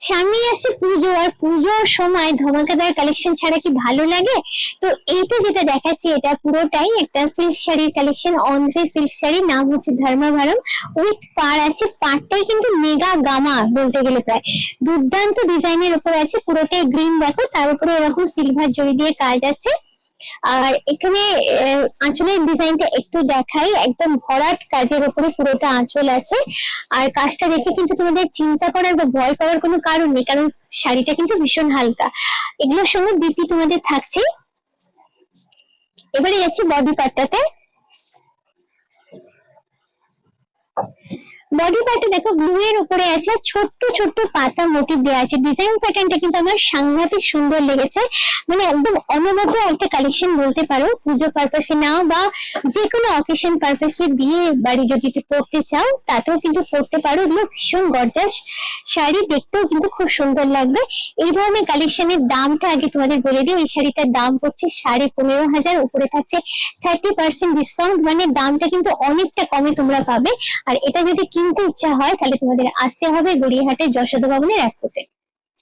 সামনেই আসছে পুজো, আর পুজোর সময় ধমাকাদার কালেকশন ছাড়া কি ভালো লাগে? তো এইটা যেটা দেখাচ্ছি এটা পুরোটাই একটা সিল্ক শাড়ির কালেকশন, অন্ধ্রে সিল্ক শাড়ি, নাম হচ্ছে ধর্মাভারম। উইথ পাড় আছে, পাড়টাই কিন্তু মেগা গামা বলতে গেলে প্রায়। দুর্দান্ত ডিজাইনের উপর আছে, পুরোটাই গ্রিন দেখো, তার উপরে এরকম সিলভার জড়ি দিয়ে কাজ আছে। আর এখানে আঁচলের ডিজাইনটা একটু দেখাই, একদম ভরাট কাজের উপরে পুরোটা আঁচল আছে। আর কাজটা দেখে কিন্তু তোমাদের চিন্তা করার বা ভয় পাওয়ার কোনো কারণ নেই, কারণ শাড়িটা কিন্তু ভীষণ হালকা। এগুলোর সঙ্গে বিপি তোমাদের থাকছে। এবারে যাচ্ছি বডি পার্টটাতে। বডি পার্টে দেখো ব্লু এর উপরে আছে ছোট্ট ছোট্ট পাতা মোটিভ দেওয়া আছে। ডিজাইন প্যাটার্নটা কিন্তু আমার সাংঘাতিক সুন্দর লেগেছে, মানে একদম অনবদ্য একটা কালেকশন বলতে পারো। পুজো পারপাসে নাও বা যে কোনো অকেশন পারপাসে, বিয়ে বাড়ি যদি পড়তে চাও তাতেও কিন্তু পড়তে পারো। এগুলো ভীষণ গর্জাস শাড়ি, দেখতেও কিন্তু খুব সুন্দর লাগবে। এই ধরনের কালেকশনের দামটা আগে তোমাদের বলে দিই। এই শাড়িটার দাম পড়ছে 15,500, উপরে থাকছে 30% ডিসকাউন্ট, মানে দামটা কিন্তু অনেকটা কমে তোমরা পাবে। আর এটা যদি কিনতে ইচ্ছা হয় তাহলে তোমাদের আসতে হবে গড়িয়াহাটের যশোদা ভবনের এক কোটে।